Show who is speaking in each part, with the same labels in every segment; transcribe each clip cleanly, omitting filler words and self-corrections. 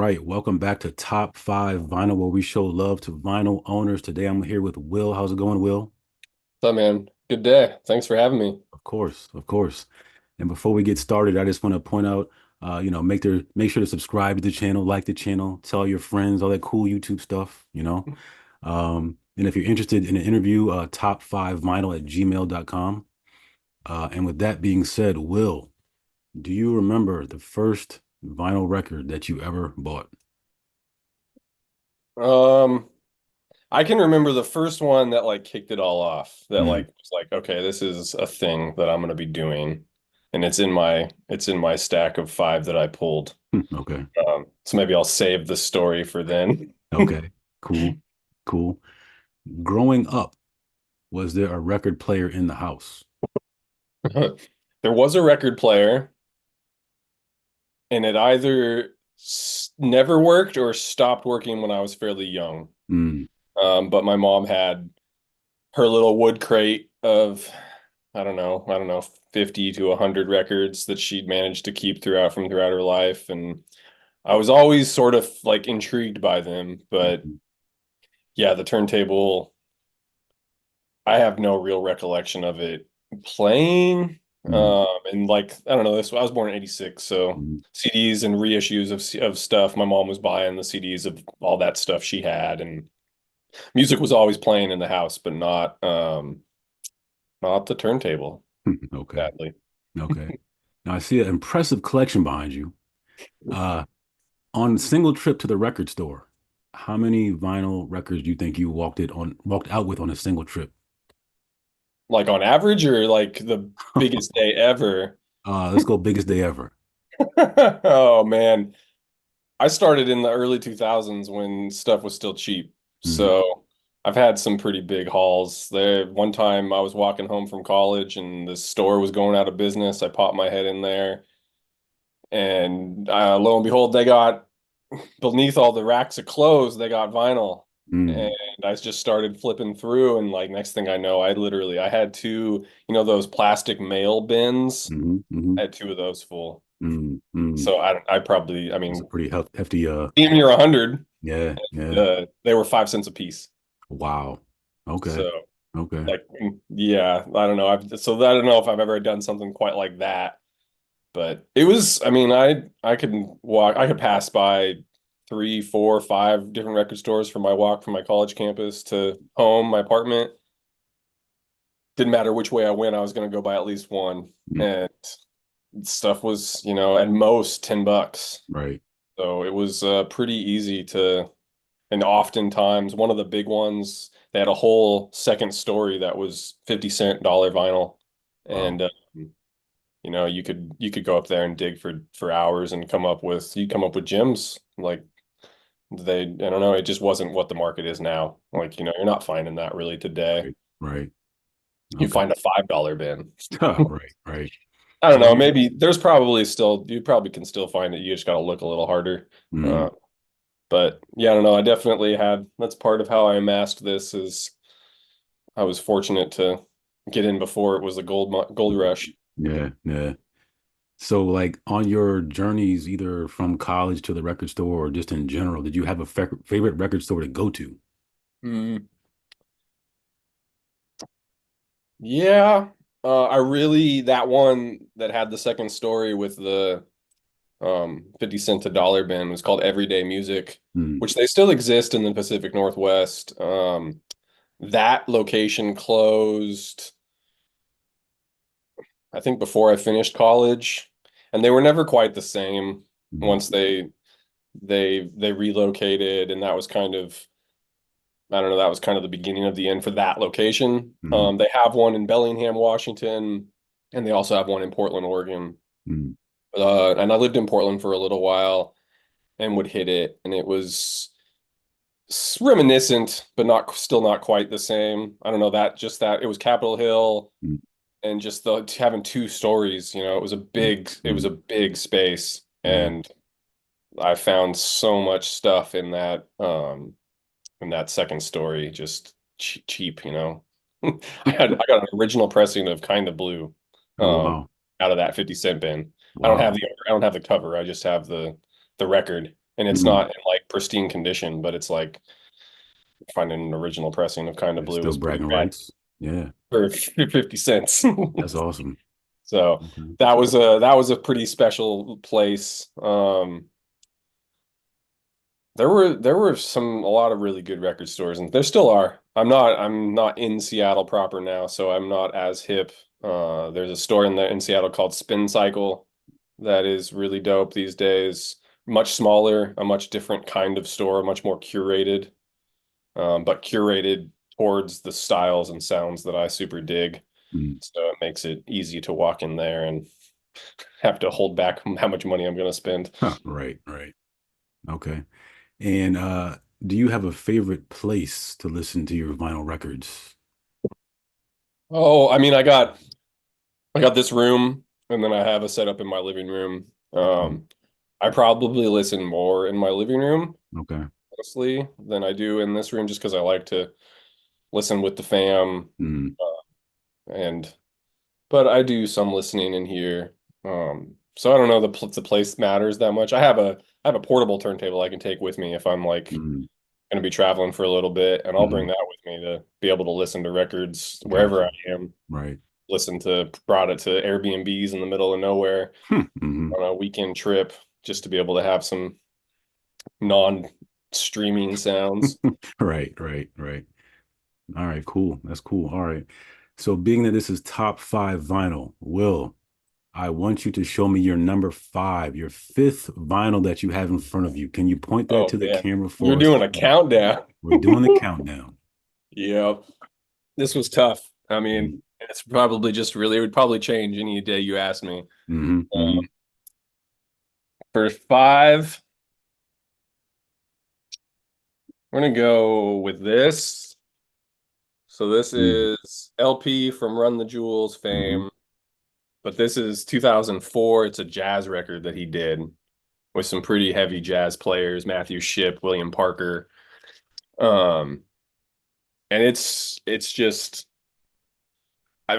Speaker 1: right. Welcome back to Top 5 Vinyl, where we show love to vinyl owners. Today I'm here with Will. How's it going, Will?
Speaker 2: What's up, man? Good day. Thanks for having me.
Speaker 1: Of course, of course. And before we get started, I just want to point out, make sure to subscribe to the channel, like the channel, tell your friends, all that cool YouTube stuff. And if you're interested in an interview, top5vinyl@gmail.com. And with that being said, Will, do you remember the first vinyl record that you ever bought?
Speaker 2: Um, I can remember the first one that like kicked it all off. That
Speaker 1: Mm,
Speaker 2: like was like, okay, this is a thing that I'm gonna be doing, and it's in my stack of five that I pulled.
Speaker 1: okay.
Speaker 2: So maybe I'll save the story for then.
Speaker 1: Okay, cool, cool. Growing up, was there a record player in the house?
Speaker 2: There was a record player, and it either never worked or stopped working when I was fairly young.
Speaker 1: Mm,
Speaker 2: But my mom had her little wood crate of I don't know, 50 to 100 records that she'd managed to keep throughout her life. And I was always sort of like intrigued by them. But
Speaker 1: mm,
Speaker 2: yeah, the turntable, I have no real recollection of it playing.
Speaker 1: mm,
Speaker 2: And like, I don't know, this I was born in 86, so
Speaker 1: mm.
Speaker 2: CDs and reissues of stuff. My mom was buying the CDs of all that stuff she had, and music was always playing in the house, but not the turntable,
Speaker 1: Okay,
Speaker 2: sadly.
Speaker 1: okay. Now I see an impressive collection behind you. Uh, on a single trip to the record store, how many vinyl records do you think you walked out with on a single trip?
Speaker 2: Like on average, or like the biggest day ever?
Speaker 1: Let's go biggest day ever.
Speaker 2: Oh man. I started in the early 2000s when stuff was still cheap.
Speaker 1: Mm,
Speaker 2: So I've had some pretty big hauls. There, one time I was walking home from college and the store was going out of business. I popped my head in there, and lo and behold, they got beneath all the racks of clothes, they got vinyl. And
Speaker 1: mm,
Speaker 2: I just started flipping through, and like next thing I know, I had two, those plastic mail bins.
Speaker 1: mm,
Speaker 2: I had two of those full.
Speaker 1: mm.
Speaker 2: So I probably, I
Speaker 1: That's a
Speaker 2: mean,
Speaker 1: pretty hefty,
Speaker 2: even near 100,
Speaker 1: yeah, yeah.
Speaker 2: they were 5 cents a piece.
Speaker 1: Wow. Okay,
Speaker 2: So
Speaker 1: okay.
Speaker 2: like, yeah, I don't know. I don't know if I've ever done something quite like that, but it was, I mean, I could pass by three, four, five different record stores for my walk from my college campus to home, my apartment. Didn't matter which way I went, I was going to go buy at least one.
Speaker 1: Mm,
Speaker 2: And stuff was, at most $10.
Speaker 1: right.
Speaker 2: So it was pretty easy to, and oftentimes one of the big ones, they had a whole second story that was 50 cent dollar vinyl.
Speaker 1: Wow.
Speaker 2: And you could go up there and dig for hours and come up with gems. Like I don't know, it just wasn't what the market is now. Like, you're not finding that really today.
Speaker 1: Right, right.
Speaker 2: You
Speaker 1: Okay.
Speaker 2: find a $5 bin.
Speaker 1: Right, right.
Speaker 2: I don't
Speaker 1: So
Speaker 2: know, maybe there's probably still, you probably can still find it. You just got to look a little harder.
Speaker 1: mm,
Speaker 2: Uh, but yeah, I don't know. I definitely had, that's part of how I amassed this is I was fortunate to get in before it was a gold rush.
Speaker 1: yeah, yeah. So like on your journeys, either from college to the record store or just in general, did you have a favorite record store to go to?
Speaker 2: Mm. Yeah. I really, that one that had the second story with the 50 cent to dollar bin was called Everyday Music,
Speaker 1: Mm,
Speaker 2: which they still exist in the Pacific Northwest. That location closed, I think, before I finished college, and they were never quite the same
Speaker 1: mm,
Speaker 2: once they relocated, and that was kind of, I don't know, that was kind of the beginning of the end for that location.
Speaker 1: mm,
Speaker 2: They have one in Bellingham, Washington, and they also have one in Portland, Oregon.
Speaker 1: mm,
Speaker 2: And I lived in Portland for a little while and would hit it, and it was reminiscent, but not quite the same. I don't know, that it was Capitol Hill,
Speaker 1: mm,
Speaker 2: and just the having two stories.
Speaker 1: mm,
Speaker 2: It was a
Speaker 1: mm.
Speaker 2: big space,
Speaker 1: Yeah.
Speaker 2: and I found so much stuff in that second story, just cheap. I got an original pressing of Kind of Blue,
Speaker 1: Oh
Speaker 2: um,
Speaker 1: wow.
Speaker 2: out of that 50 cent bin.
Speaker 1: Wow.
Speaker 2: I don't have the cover. I just have the record, and it's
Speaker 1: Mm.
Speaker 2: not in like pristine condition, but it's like finding an original pressing of Kind of
Speaker 1: It's
Speaker 2: Blue
Speaker 1: still
Speaker 2: was pretty
Speaker 1: bragging
Speaker 2: rad
Speaker 1: rights. Yeah,
Speaker 2: for 50 cents.
Speaker 1: that's awesome.
Speaker 2: So
Speaker 1: Okay.
Speaker 2: that was a pretty special place. There were a lot of really good record stores, and there still are. I'm not in Seattle proper now, so I'm not as hip. There's a store in Seattle called Spin Cycle that is really dope these days. Much smaller, a much different kind of store, much more curated, but curated towards the styles and sounds that I super dig.
Speaker 1: Mm.
Speaker 2: So it makes it easy to walk in there and have to hold back how much money I'm going to spend.
Speaker 1: Huh, right, right. Okay. And do you have a favorite place to listen to your vinyl records?
Speaker 2: Oh, I mean, I got this room, and then I have a setup in my living room.
Speaker 1: Mm.
Speaker 2: I probably listen more in my living room,
Speaker 1: Okay.
Speaker 2: honestly, than I do in this room, just because I like to listen with the fam.
Speaker 1: Mm.
Speaker 2: And but I do some listening in here. So I don't know the place matters that much. I have a portable turntable I can take with me if I'm like
Speaker 1: Mm.
Speaker 2: going to be traveling for a little bit, and I'll bring
Speaker 1: Mm.
Speaker 2: that with me to be able to listen to records wherever
Speaker 1: Gotcha.
Speaker 2: I am.
Speaker 1: Right.
Speaker 2: Brought it to Airbnbs in the middle of nowhere
Speaker 1: Hmm.
Speaker 2: on a weekend trip just to be able to have some non-streaming sounds.
Speaker 1: Right, right, right. All right, cool. That's cool. All right. So being that this is top five vinyl, Will, I want you to show me your number five, your fifth vinyl that you have in front of you. Can you point that
Speaker 2: Oh
Speaker 1: to the
Speaker 2: man,
Speaker 1: camera
Speaker 2: you're
Speaker 1: for us?
Speaker 2: doing a countdown.
Speaker 1: We're doing the countdown.
Speaker 2: Yeah, this was tough. I
Speaker 1: Mm-hmm.
Speaker 2: mean, it's probably just really, it would probably change any day you asked me.
Speaker 1: Hmm.
Speaker 2: For five, we're gonna go with this. So this
Speaker 1: Hmm.
Speaker 2: is LP from Run the Jewels
Speaker 1: Hmm.
Speaker 2: fame, but this is 2004. It's a jazz record that he did with some pretty heavy jazz players, Matthew Shipp, William Parker. Um, and it's just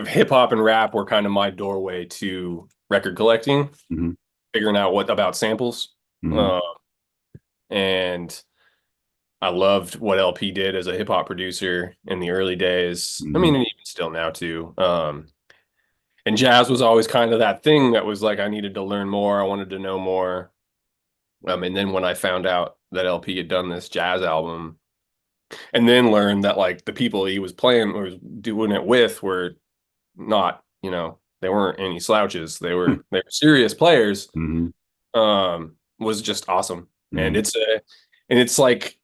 Speaker 2: hip hop and rap were kind of my doorway to record collecting,
Speaker 1: Hmm.
Speaker 2: figuring out what about samples.
Speaker 1: Hmm.
Speaker 2: Uh, and I loved what LP did as a hip hop producer in the early days. I
Speaker 1: Hmm.
Speaker 2: mean, and even still now too. And jazz was always kind of that thing that was like I needed to learn more. I wanted to know more. And then when I found out that LP had done this jazz album, and then learned that like the people he was playing or was doing it with were not, they weren't any slouches. They were serious players.
Speaker 1: Hmm.
Speaker 2: Was just awesome. And
Speaker 1: Hmm.
Speaker 2: it's like,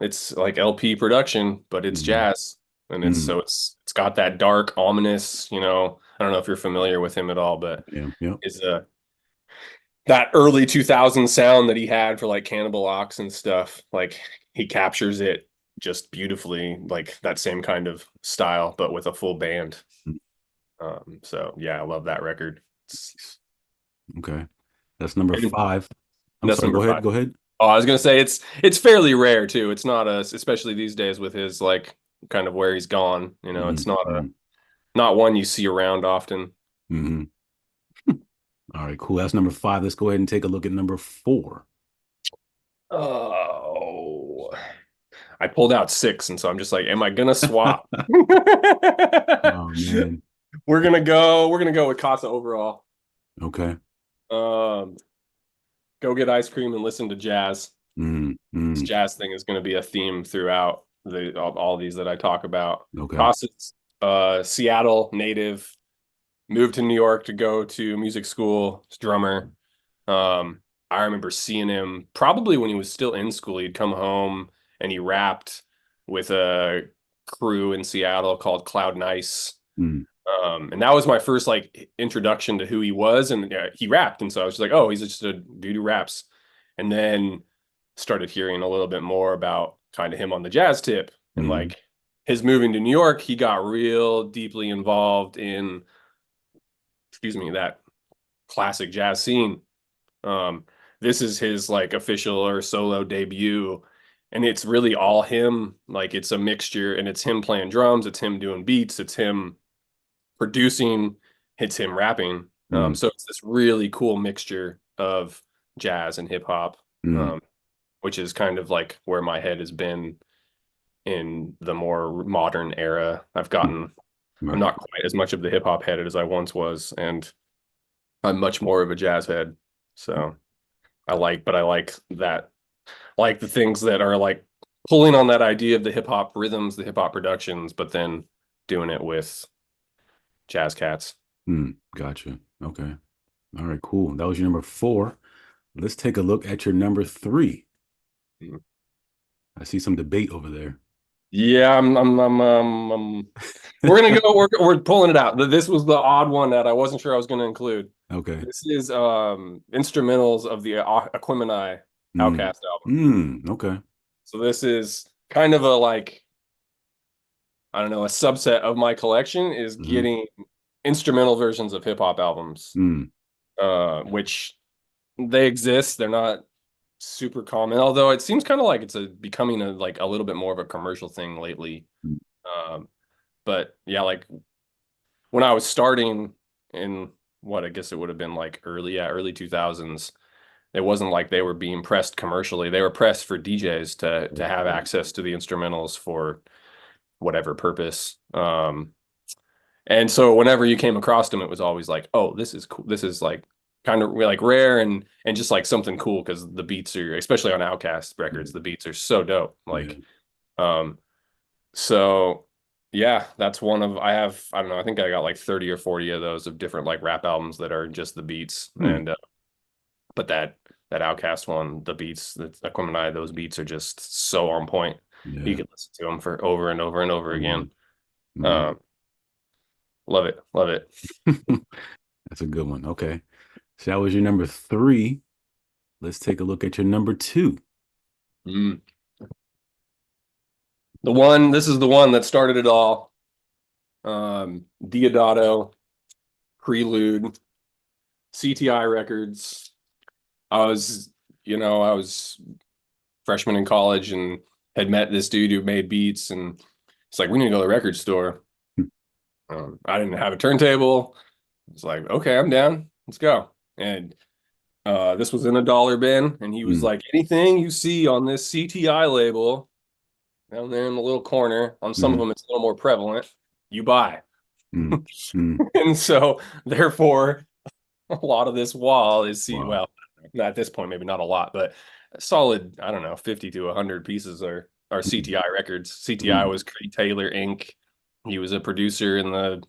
Speaker 2: it's like LP production, but it's
Speaker 1: Hmm.
Speaker 2: jazz. And it's
Speaker 1: Hmm.
Speaker 2: so it's got that dark, ominous, I don't know if you're familiar with him at all, but
Speaker 1: Yeah. Yeah.
Speaker 2: is that early 2000 sound that he had for like Cannibal Ox and stuff, like he captures it just beautifully, like that same kind of style, but with a full band. So yeah, I love that record.
Speaker 1: Nice. Okay. That's number
Speaker 2: And
Speaker 1: five. I'm
Speaker 2: that's
Speaker 1: sorry. Go
Speaker 2: number
Speaker 1: ahead.
Speaker 2: five.
Speaker 1: Go ahead.
Speaker 2: Oh, I was gonna say it's fairly rare too. It's not especially these days with his like kind of where he's gone. It's not
Speaker 1: Hmm.
Speaker 2: not one you see around often.
Speaker 1: Hmm. All right, cool. That's number five. Let's go ahead and take a look at number four.
Speaker 2: Oh, I pulled out six, and so I'm just like, am I gonna swap?
Speaker 1: Oh man.
Speaker 2: We're gonna go with Casa overall.
Speaker 1: Okay.
Speaker 2: Um, go get ice cream and listen to jazz.
Speaker 1: Mm,
Speaker 2: This
Speaker 1: mm,
Speaker 2: jazz thing is going to be a theme throughout all these that I talk about.
Speaker 1: okay.
Speaker 2: Casa's Seattle native, moved to New York to go to music school. He's a drummer. I remember seeing him probably when he was still in school. He'd come home and he rapped with a crew in Seattle called Cloud Nice.
Speaker 1: Mm,
Speaker 2: And that was my first like introduction to who he was. And he rapped. And so I was just like, oh, he's just a dude who raps. And then started hearing a little bit more about kind of him on the jazz tip. And
Speaker 1: mm,
Speaker 2: like his moving to New York, he got real deeply involved in, excuse me, that classic jazz scene. Um, this is his like official or solo debut. And it's really all him. Like it's a mixture and it's him playing drums, it's him doing beats, it's him producing, it's him rapping.
Speaker 1: mm,
Speaker 2: So it's this really cool mixture of jazz and hip hop.
Speaker 1: Mm,
Speaker 2: um, which is kind of like where my head has been in the more modern era.
Speaker 1: mm,
Speaker 2: I'm
Speaker 1: right.
Speaker 2: not quite as much of the hip hop head as I once was, and I'm much more of a jazz head. So but I like that, like the things that are like pulling on that idea of the hip hop rhythms, the hip hop productions, but then doing it with jazz cats.
Speaker 1: Gotcha. Okay. All right, cool. That was your number four. Let's take a look at your number three. I see some debate over there.
Speaker 2: Yeah, we're gonna go. We're pulling it out. This was the odd one that I wasn't sure I was gonna include.
Speaker 1: Okay.
Speaker 2: This is instrumentals of the Aquemini
Speaker 1: Mm.
Speaker 2: Outcast album.
Speaker 1: Okay.
Speaker 2: So this is kind of a like, I don't know, a subset of my collection is
Speaker 1: Hmm.
Speaker 2: getting instrumental versions of hip hop albums,
Speaker 1: Mm.
Speaker 2: which they exist. They're not super common, although it seems kind of like it's becoming a like a little bit more of a commercial thing lately. Um, but yeah, like when I was starting in what I guess it would have been like early 2000s, it wasn't like they were being pressed commercially. They were pressed for DJs to have access to the instrumentals for whatever purpose. And so whenever you came across them, it was always like, oh, this is cool. This is like kind of like rare and just like something cool because the beats are, especially on Outkast records, the beats are so dope.
Speaker 1: Yeah.
Speaker 2: Like, um, so yeah, that's one of I don't know, I think I got like 30 or 40 of those of different like rap albums that are just the beats.
Speaker 1: Hmm.
Speaker 2: And but that Outkast one, the beats, the Aquemini, those beats are just so on point. You
Speaker 1: Yeah.
Speaker 2: could listen to them for over and over and over
Speaker 1: Hmm.
Speaker 2: again.
Speaker 1: Hmm.
Speaker 2: Um, love it, love it.
Speaker 1: That's a good one. Okay. So that was your number three. Let's take a look at your number two.
Speaker 2: Mm. This is the one that started it all. Diodato, Prelude, CTI Records. I was, I was freshman in college and had met this dude who made beats, and it's like, we need to go to the record store. I didn't have a turntable. It's like, okay, I'm down. Let's go. And this was in a dollar bin, and he was
Speaker 1: Mm.
Speaker 2: like, anything you see on this CTI label down there in the little corner, on some of
Speaker 1: Hmm.
Speaker 2: them it's a little more prevalent, you buy.
Speaker 1: Mm. Mm.
Speaker 2: And so, therefore, a lot of this wall is
Speaker 1: Wow.
Speaker 2: well, at this point, maybe not a lot, but a solid, I don't know, 50 to 100 pieces are
Speaker 1: Mm.
Speaker 2: CTI records. CTI
Speaker 1: Mm.
Speaker 2: was Creed Taylor Inc. He was a producer in the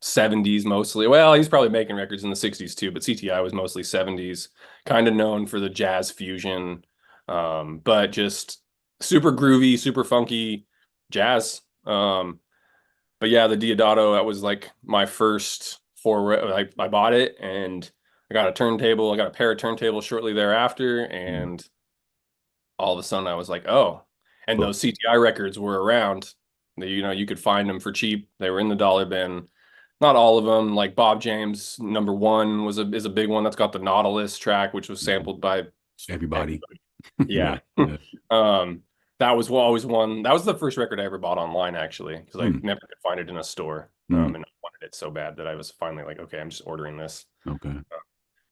Speaker 2: 70s mostly. Well, he's probably making records in the 60s too, but CTI was mostly 70s, kind of known for the jazz fusion, but just super groovy, super funky jazz. But yeah, the Diodato, that was like my first foray. I bought it and I got a turntable. I got a pair of turntables shortly thereafter,
Speaker 1: Mm.
Speaker 2: and all of a sudden I was like, oh, and
Speaker 1: But
Speaker 2: those CTI records were around. You could find them for cheap. They were in the dollar bin. Not all of them. Like Bob James, number one is a big one that's got the Nautilus track, which was sampled by
Speaker 1: everybody.
Speaker 2: everybody.
Speaker 1: Yeah.
Speaker 2: Yeah.
Speaker 1: Yeah.
Speaker 2: Um, that was always one. That was the first record I ever bought online, actually, because I
Speaker 1: Mm.
Speaker 2: never could find it in a store.
Speaker 1: Mm.
Speaker 2: And I wanted it so bad that I was finally like, okay, I'm just ordering this.
Speaker 1: Okay.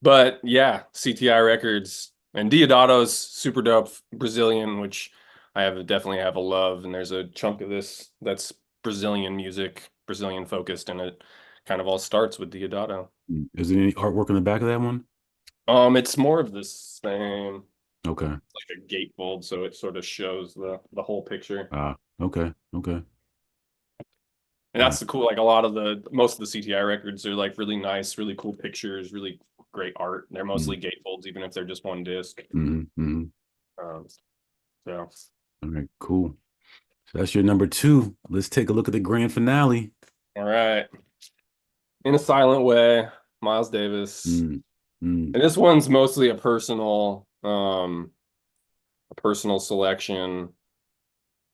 Speaker 2: But yeah, CTI Records and Diodato's super dope Brazilian, which definitely have a love. And there's a chunk of this that's Brazilian music, Brazilian focused, and it kind of all starts with Diodato.
Speaker 1: Mm. Is there any artwork on the back of that one?
Speaker 2: It's more of the same,
Speaker 1: Okay.
Speaker 2: like a gatefold, so it sort of shows the whole picture.
Speaker 1: Okay. Okay.
Speaker 2: And
Speaker 1: Mm.
Speaker 2: that's the cool, like a lot of most of the CTI records are like really nice, really cool pictures, really great art. They're
Speaker 1: Mm.
Speaker 2: mostly gatefolds, even if they're just one disc.
Speaker 1: Mm. Mm.
Speaker 2: Um, so
Speaker 1: All right. Cool. So that's your number two. Let's take a look at the grand finale.
Speaker 2: all right. In a Silent Way, Miles Davis.
Speaker 1: Mm. Mm.
Speaker 2: And this one's mostly a personal selection.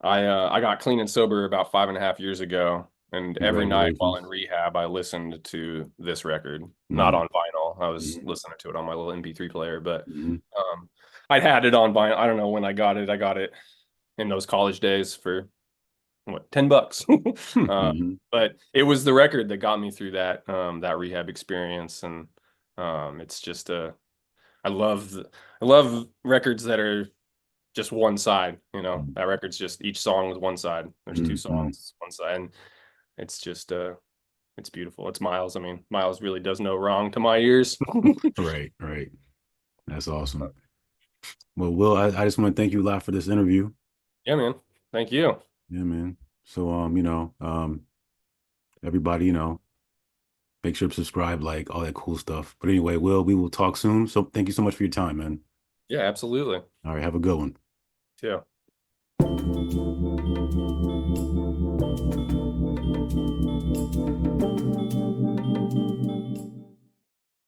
Speaker 2: I got clean and sober about 5.5 years ago, and every night while in
Speaker 1: Congratulations.
Speaker 2: rehab, I listened to this record, not
Speaker 1: Mm.
Speaker 2: on vinyl. I was
Speaker 1: Mm.
Speaker 2: listening to it on my little MP3 player, but
Speaker 1: Mm.
Speaker 2: I'd had it on vinyl. I don't know when I got it. I got it in those college days for what, $10.
Speaker 1: Mm.
Speaker 2: But it was the record that got me through that rehab experience, and it's just I love records that are just one side, you know. That record's just each song is one side. There's two
Speaker 1: Mm-hmm.
Speaker 2: songs, one side, and it's just it's beautiful. It's Miles. I mean, Miles really does no wrong to my ears.
Speaker 1: Right, right. That's awesome. Well, Will, I just want to thank you a lot for this interview.
Speaker 2: Yeah, man. Thank you.
Speaker 1: Yeah, man. So, everybody, make sure to subscribe, like all that cool stuff. But anyway, Will, we will talk soon. So thank you so much for your time, man.
Speaker 2: Yeah, absolutely.
Speaker 1: All right, have a good one.
Speaker 2: Yeah.